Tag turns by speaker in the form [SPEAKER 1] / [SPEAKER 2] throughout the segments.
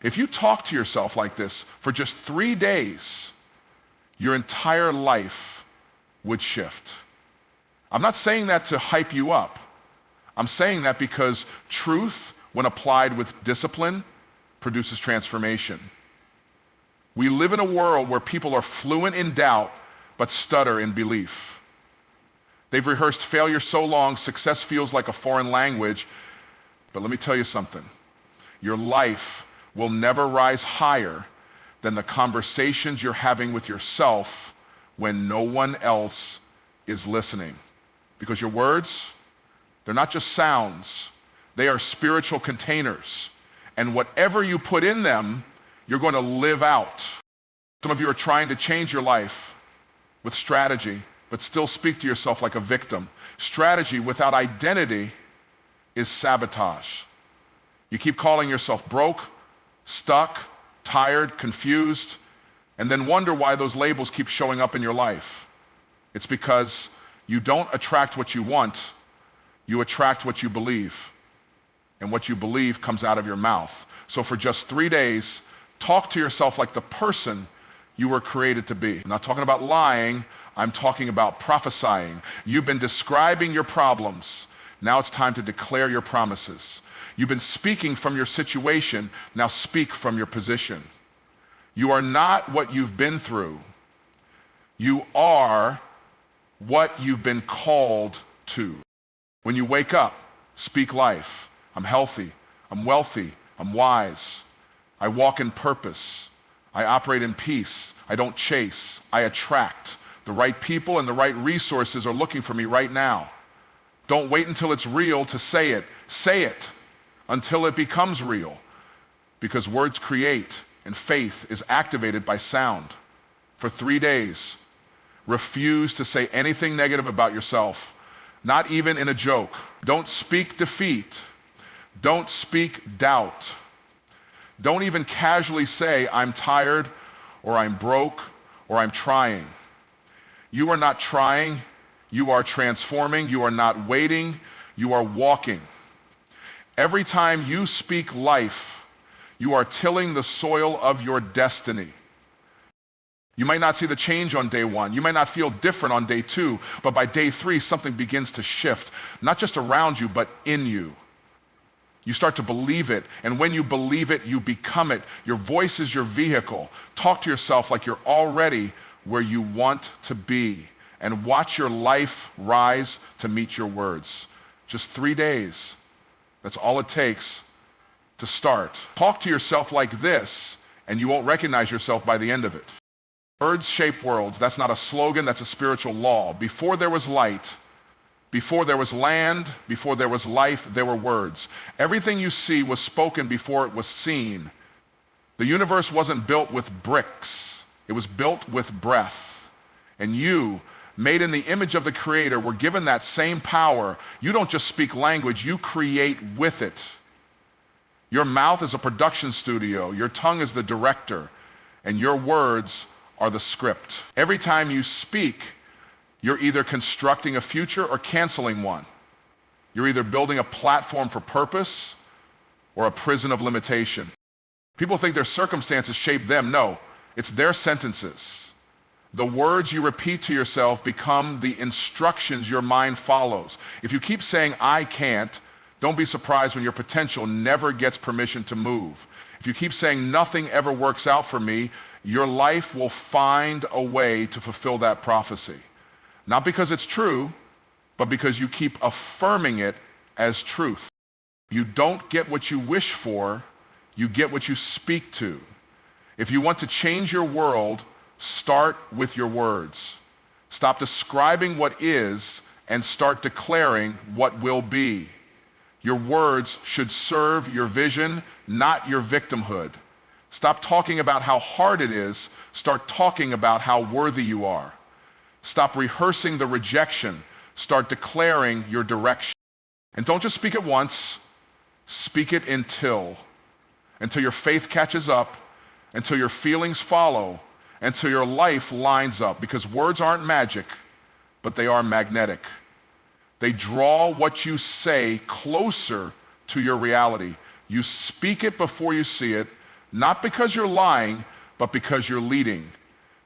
[SPEAKER 1] If you talk to yourself like this for just 3 days, your entire life would shift. I'm not saying that to hype you up. I'm saying that because truth, when applied with discipline, produces transformation. We live in a world where people are fluent in doubt but stutter in belief. They've rehearsed failure so long, success feels like a foreign language. But let me tell you something. Your life will never rise higher than the conversations you're having with yourself when no one else is listening. Because your words, they're not just sounds. They are spiritual containers. And whatever you put in them, you're going to live out. Some of you are trying to change your life with strategy, but still speak to yourself like a victim. Strategy without identity is sabotage. You keep calling yourself broke, stuck, tired, confused, and then wonder why those labels keep showing up in your life. It's because you don't attract what you want, you attract what you believe. And what you believe comes out of your mouth. So for just 3 days, talk to yourself like the person you were created to be. I'm not talking about lying, I'm talking about prophesying. You've been describing your problems. Now it's time to declare your promises. You've been speaking from your situation. Now speak from your position. You are not what you've been through. You are what you've been called to. When you wake up, speak life. I'm healthy. I'm wealthy. I'm wise. I walk in purpose. I operate in peace. I don't chase. I attract. The right people and the right resources are looking for me right now. Don't wait until it's real to say it. Say it until it becomes real. Because words create and faith is activated by sound. For 3 days, refuse to say anything negative about yourself, not even in a joke. Don't speak defeat. Don't speak doubt. Don't even casually say, I'm tired, or I'm broke, or I'm trying. You are not trying. You are transforming. You are not waiting. You are walking. Every time you speak life, you are tilling the soil of your destiny. You might not see the change on day 1. You might not feel different on day 2, but by day 3, something begins to shift, not just around you, but in you. You start to believe it, and when you believe it, you become it. Your voice is your vehicle. Talk to yourself like you're already where you want to be, and watch your life rise to meet your words. Just 3 days. That's all it takes to start. Talk to yourself like this, and you won't recognize yourself by the end of it. Words shape worlds. That's not a slogan, that's a spiritual law. Before there was light, before there was land, before there was life, there were words. Everything you see was spoken before it was seen. The universe wasn't built with bricks. It was built with breath. And you, made in the image of the Creator, were given that same power. You don't just speak language, you create with it. Your mouth is a production studio. Your tongue is the director. And your words are the script. Every time you speak, you're either constructing a future or canceling one. You're either building a platform for purpose or a prison of limitation. People think their circumstances shape them. No, it's their sentences. The words you repeat to yourself become the instructions your mind follows. If you keep saying, I can't, don't be surprised when your potential never gets permission to move. If you keep saying, nothing ever works out for me, your life will find a way to fulfill that prophecy. Not because it's true, but because you keep affirming it as truth. You don't get what you wish for, you get what you speak to. If you want to change your world, start with your words. Stop describing what is and start declaring what will be. Your words should serve your vision, not your victimhood. Stop talking about how hard it is. Start talking about how worthy you are. Stop rehearsing the rejection. Start declaring your direction. And don't just speak it once. Speak it until your faith catches up, until your feelings follow, until your life lines up. Because words aren't magic, but they are magnetic. They draw what you say closer to your reality. You speak it before you see it. Not because you're lying, but because you're leading.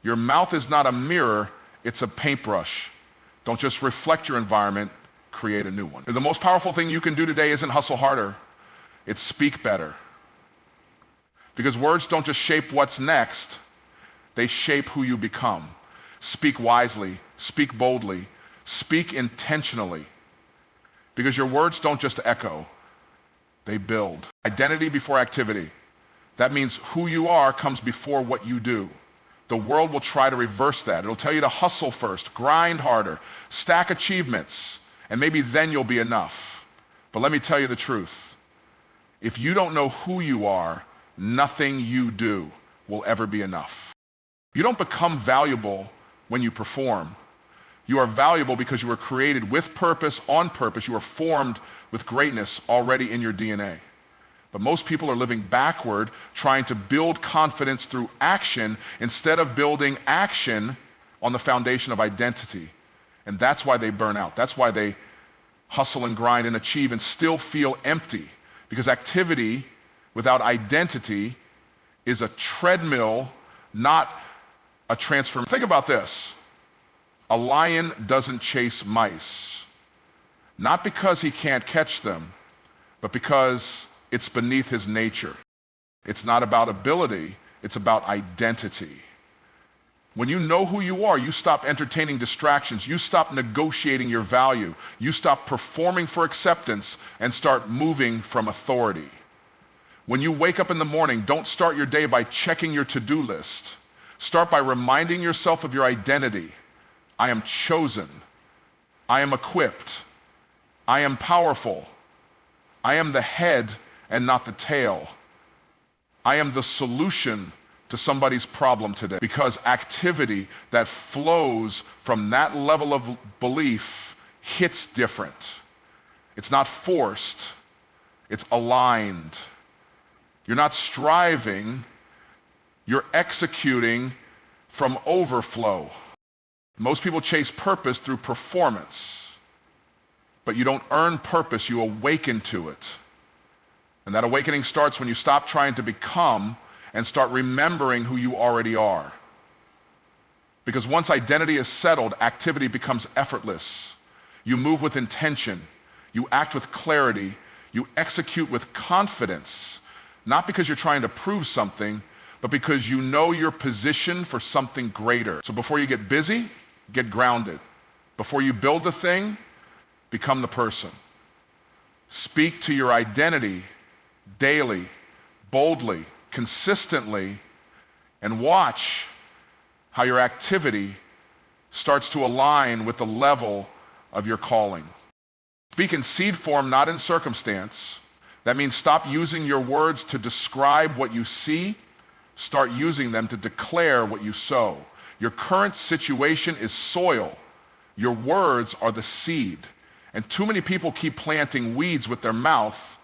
[SPEAKER 1] Your mouth is not a mirror, it's a paintbrush. Don't just reflect your environment, create a new one. The most powerful thing you can do today isn't hustle harder, it's speak better. Because words don't just shape what's next, they shape who you become. Speak wisely, speak boldly, speak intentionally. Because your words don't just echo, they build. Identity before activity. That means who you are comes before what you do. The world will try to reverse that. It'll tell you to hustle first, grind harder, stack achievements, and maybe then you'll be enough. But let me tell you the truth. If you don't know who you are, nothing you do will ever be enough. You don't become valuable when you perform. You are valuable because you were created with purpose, on purpose. You are formed with greatness already in your DNA. But most people are living backward, trying to build confidence through action instead of building action on the foundation of identity. And that's why they burn out. That's why they hustle and grind and achieve and still feel empty. Because activity without identity is a treadmill, not a transformation. Think about this. A lion doesn't chase mice, not because he can't catch them, but because it's beneath his nature. It's not about ability, it's about identity. When you know who you are, you stop entertaining distractions, you stop negotiating your value, you stop performing for acceptance and start moving from authority. When you wake up in the morning, don't start your day by checking your to-do list. Start by reminding yourself of your identity. I am chosen. I am equipped. I am powerful. I am the head and not the tail. I am the solution to somebody's problem today. Because activity that flows from that level of belief hits different. It's not forced. It's aligned. You're not striving. You're executing from overflow. Most people chase purpose through performance, but you don't earn purpose, you awaken to it. And that awakening starts when you stop trying to become and start remembering who you already are. Because once identity is settled, activity becomes effortless. You move with intention, you act with clarity, you execute with confidence, not because you're trying to prove something, but because you know your position for something greater. So before you get busy, get grounded. Before you build the thing, become the person. Speak to your identity daily, boldly, consistently, and watch how your activity starts to align with the level of your calling. Speak in seed form, not in circumstance. That means stop using your words to describe what you see. Start using them to declare what you sow. Your current situation is soil. Your words are the seed. And too many people keep planting weeds with their mouth,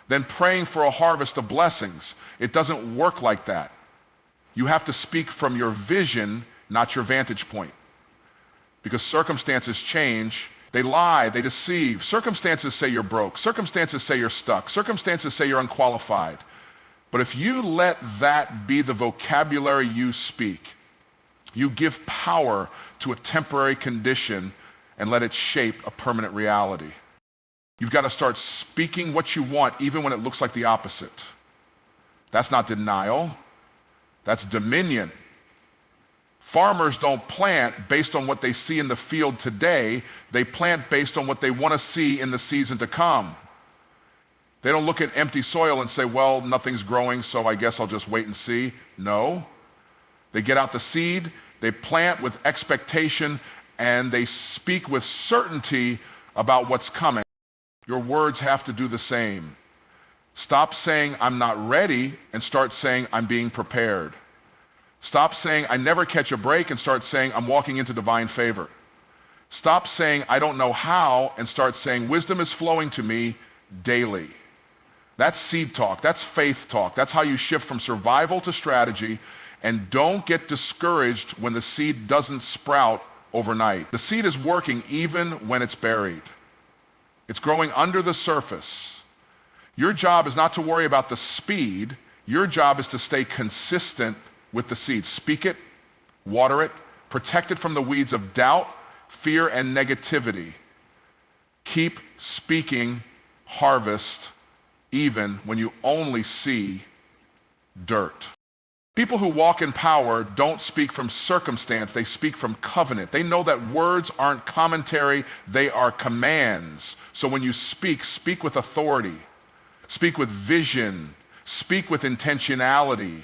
[SPEAKER 1] then praying for a harvest of blessings. It doesn't work like that. You have to speak from your vision, not your vantage point. Because circumstances change. They lie, they deceive. Circumstances say you're broke. Circumstances say you're stuck. Circumstances say you're unqualified. But if you let that be the vocabulary you speak, you give power to a temporary condition and let it shape a permanent reality. You've got to start speaking what you want even when it looks like the opposite. That's not denial. That's dominion. Farmers don't plant based on what they see in the field today. They plant based on what they want to see in the season to come. They don't look at empty soil and say, well, nothing's growing, so I guess I'll just wait and see. No. They get out the seed, they plant with expectation, and they speak with certainty about what's coming. Your words have to do the same. Stop saying, I'm not ready, and start saying, I'm being prepared. Stop saying, I never catch a break, and start saying, I'm walking into divine favor. Stop saying, I don't know how, and start saying, wisdom is flowing to me daily. That's seed talk. That's faith talk. That's how you shift from survival to strategy. And don't get discouraged when the seed doesn't sprout overnight. The seed is working even when it's buried. It's growing under the surface. Your job is not to worry about the speed. Your job is to stay consistent with the seed. Speak it, water it, protect it from the weeds of doubt, fear, and negativity. Keep speaking harvest even when you only see dirt. People who walk in power don't speak from circumstance, they speak from covenant. They know that words aren't commentary, they are commands. So when you speak, speak with authority, speak with vision, speak with intentionality,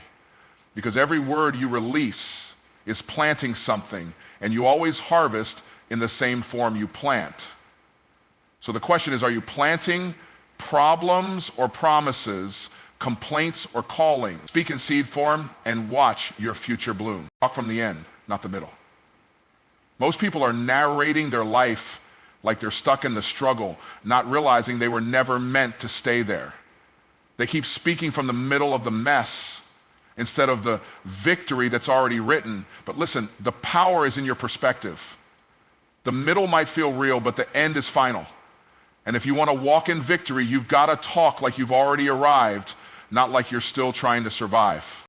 [SPEAKER 1] because every word you release is planting something, and you always harvest in the same form you plant. So the question is, are you planting problems or promises, complaints or calling? Speak in seed form and watch your future bloom. Talk from the end, not the middle. Most people are narrating their life like they're stuck in the struggle, not realizing they were never meant to stay there. They keep speaking from the middle of the mess instead of the victory that's already written. But listen, the power is in your perspective. The middle might feel real, but the end is final. And if you want to walk in victory, you've got to talk like you've already arrived, not like you're still trying to survive.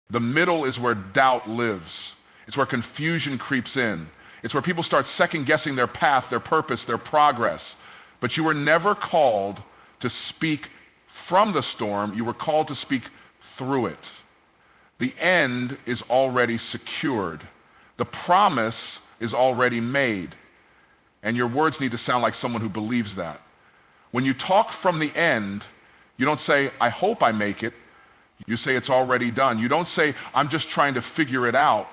[SPEAKER 1] The middle is where doubt lives. It's where confusion creeps in. It's where people start second-guessing their path, their purpose, their progress. But you were never called to speak from the storm. You were called to speak through it. The end is already secured. The promise is already made. And your words need to sound like someone who believes that. When you talk from the end, you don't say, I hope I make it. You say it's already done. You don't say, I'm just trying to figure it out.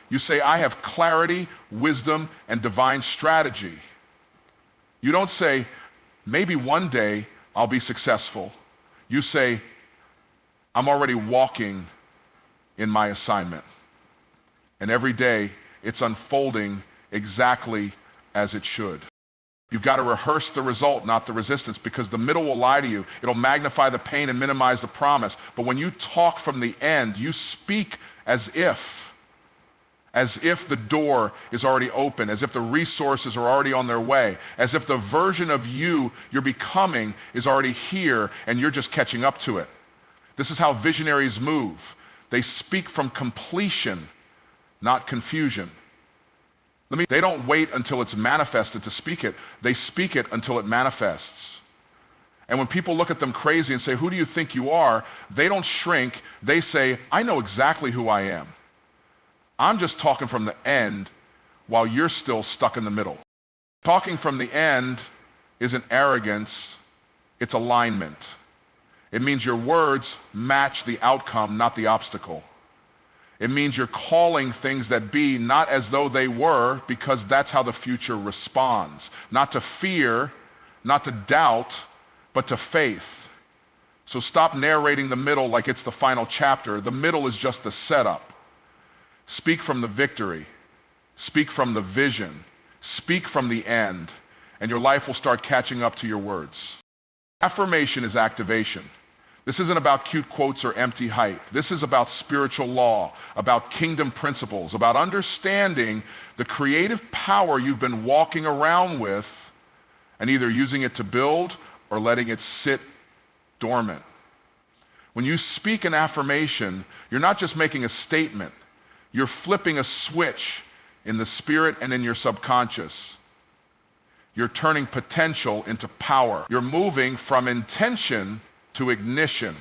[SPEAKER 1] You say, I have clarity, wisdom, and divine strategy. You don't say, maybe one day I'll be successful. You say, I'm already walking in my assignment. And every day it's unfolding exactly as it should. You've got to rehearse the result, not the resistance, because the middle will lie to you. It'll magnify the pain and minimize the promise. But when you talk from the end, you speak as if the door is already open, as if the resources are already on their way, as if the version of you're becoming is already here and you're just catching up to it. This is how visionaries move. They speak from completion, not confusion. They don't wait until it's manifested to speak it. They speak it until it manifests. And when people look at them crazy and say, who do you think you are? They don't shrink. They say, I know exactly who I am. I'm just talking from the end while you're still stuck in the middle. Talking from the end isn't arrogance, it's alignment. It means your words match the outcome, not the obstacle. It means you're calling things that be not as though they were, because that's how the future responds. Not to fear, not to doubt, but to faith. So stop narrating the middle like it's the final chapter. The middle is just the setup. Speak from the victory. Speak from the vision. Speak from the end, and your life will start catching up to your words. Affirmation is activation. This isn't about cute quotes or empty hype. This is about spiritual law, about kingdom principles, about understanding the creative power you've been walking around with and either using it to build or letting it sit dormant. When you speak an affirmation, you're not just making a statement. You're flipping a switch in the spirit and in your subconscious. You're turning potential into power. You're moving from intention to ignition.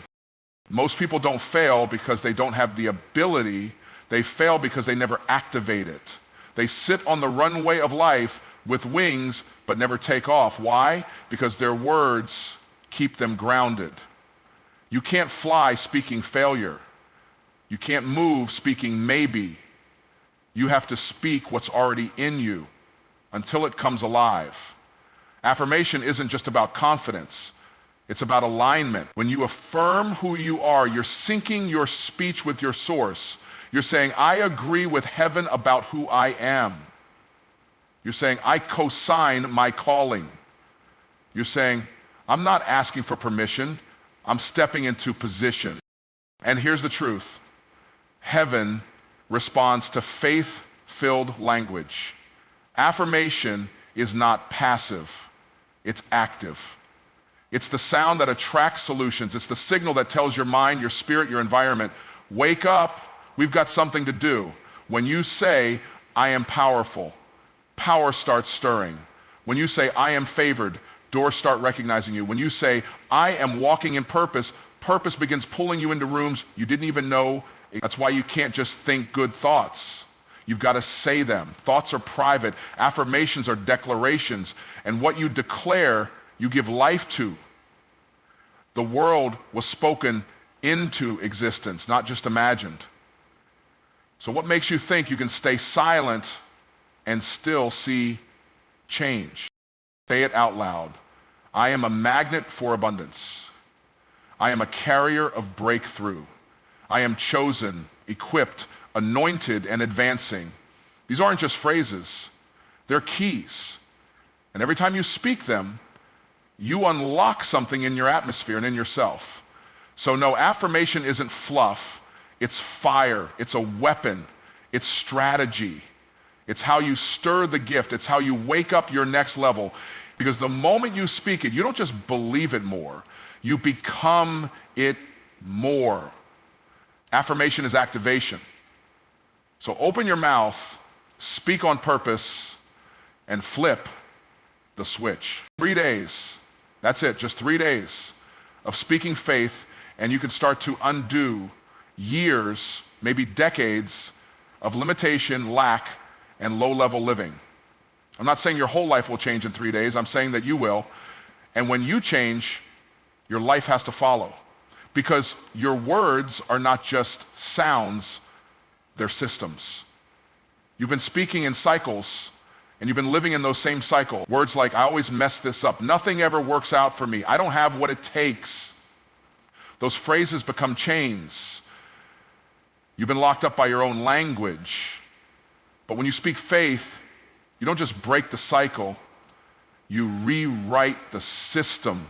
[SPEAKER 1] Most people don't fail because they don't have the ability. They fail because they never activate it. They sit on the runway of life with wings but never take off. Why? Because their words keep them grounded. You can't fly speaking failure. You can't move speaking maybe. You have to speak what's already in you until it comes alive. Affirmation isn't just about confidence. It's about alignment. When you affirm who you are, you're syncing your speech with your source. You're saying, I agree with heaven about who I am. You're saying, I co-sign my calling. You're saying, I'm not asking for permission. I'm stepping into position. And here's the truth. Heaven responds to faith-filled language. Affirmation is not passive. It's active. It's the sound that attracts solutions. It's the signal that tells your mind, your spirit, your environment, wake up, we've got something to do. When you say, I am powerful, power starts stirring. When you say, I am favored, doors start recognizing you. When you say, I am walking in purpose, purpose begins pulling you into rooms you didn't even know. That's why you can't just think good thoughts. You've got to say them. Thoughts are private. Affirmations are declarations. And what you declare, you give life to. The world was spoken into existence, not just imagined. So what makes you think you can stay silent and still see change? Say it out loud. I am a magnet for abundance. I am a carrier of breakthrough. I am chosen, equipped, anointed, and advancing. These aren't just phrases. They're keys. And every time you speak them, you unlock something in your atmosphere and in yourself. So no, affirmation isn't fluff. It's fire. It's a weapon. It's strategy. It's how you stir the gift. It's how you wake up your next level. Because the moment you speak it, you don't just believe it more. You become it more. Affirmation is activation. So open your mouth, speak on purpose, and flip the switch. 3 days. That's it, just 3 days of speaking faith, and you can start to undo years, maybe decades, of limitation, lack, and low-level living. I'm not saying your whole life will change in 3 days. I'm saying that you will. And when you change, your life has to follow. Because your words are not just sounds, they're systems. You've been speaking in cycles, and you've been living in those same cycles. Words like, I always mess this up. Nothing ever works out for me. I don't have what it takes. Those phrases become chains. You've been locked up by your own language. But when you speak faith, you don't just break the cycle, you rewrite the system.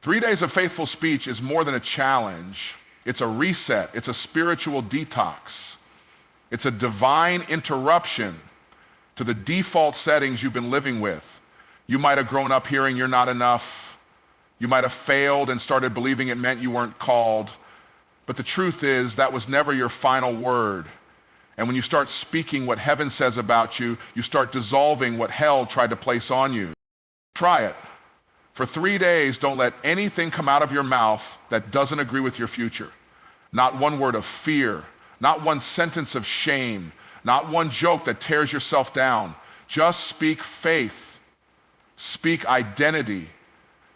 [SPEAKER 1] 3 days of faithful speech is more than a challenge. It's a reset. It's a spiritual detox. It's a divine interruption to the default settings you've been living with. You might have grown up hearing you're not enough. You might have failed and started believing it meant you weren't called. But the truth is that was never your final word. And when you start speaking what heaven says about you, you start dissolving what hell tried to place on you. Try it. For 3 days, don't let anything come out of your mouth that doesn't agree with your future. Not one word of fear, not one sentence of shame, not one joke that tears yourself down. Just speak faith. Speak identity.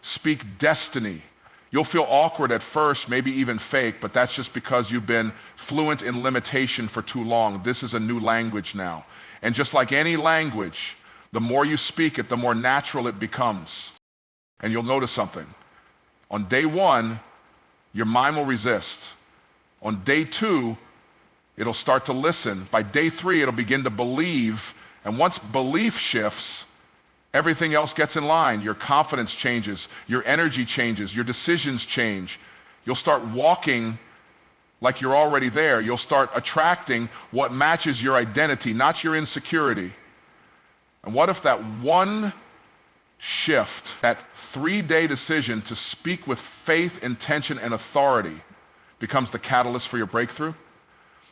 [SPEAKER 1] Speak destiny. You'll feel awkward at first, maybe even fake, but that's just because you've been fluent in limitation for too long. This is a new language now. And just like any language, the more you speak it, the more natural it becomes. And you'll notice something. On day 1, your mind will resist. On day 2, it'll start to listen. By day 3, it'll begin to believe. And once belief shifts, everything else gets in line. Your confidence changes. Your energy changes. Your decisions change. You'll start walking like you're already there. You'll start attracting what matches your identity, not your insecurity. And what if that one shift, that 3-day decision to speak with faith, intention, and authority becomes the catalyst for your breakthrough?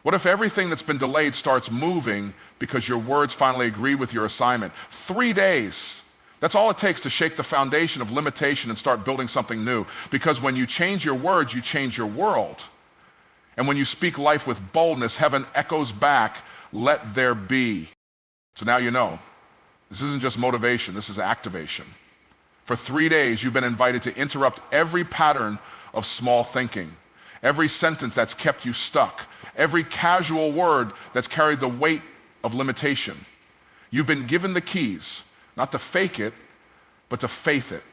[SPEAKER 1] What if everything that's been delayed starts moving because your words finally agree with your assignment? 3 days. That's all it takes to shake the foundation of limitation and start building something new. Because when you change your words, you change your world. And when you speak life with boldness, heaven echoes back, let there be. So now you know. This isn't just motivation, this is activation. For 3 days, you've been invited to interrupt every pattern of small thinking, every sentence that's kept you stuck, every casual word that's carried the weight of limitation. You've been given the keys, not to fake it, but to faith it,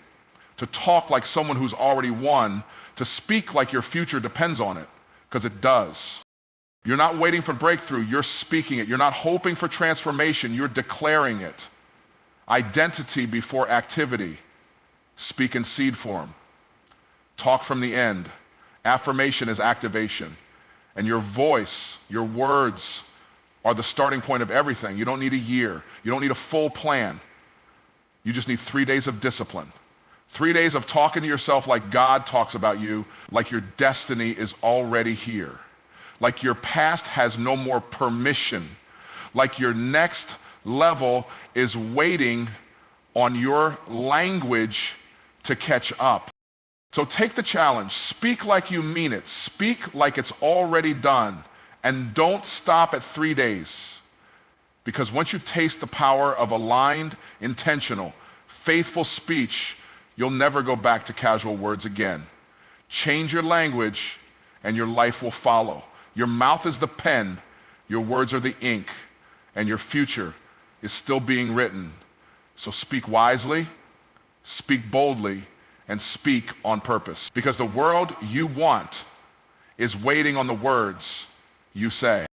[SPEAKER 1] to talk like someone who's already won, to speak like your future depends on it, because it does. You're not waiting for breakthrough, you're speaking it. You're not hoping for transformation, you're declaring it. Identity before activity. Speak in seed form. Talk from the end. Affirmation is activation. And your voice, your words are the starting point of everything. You don't need a year. You don't need a full plan. You just need 3 days of discipline. 3 days of talking to yourself like God talks about you, like your destiny is already here, like your past has no more permission, like your next level is waiting on your language to catch up. So take the challenge. Speak like you mean it. Speak like it's already done. And don't stop at 3 days. Because once you taste the power of aligned, intentional, faithful speech, you'll never go back to casual words again. Change your language and your life will follow. Your mouth is the pen, your words are the ink, and your future is still being written. So speak wisely, speak boldly, and speak on purpose. Because the world you want is waiting on the words you say.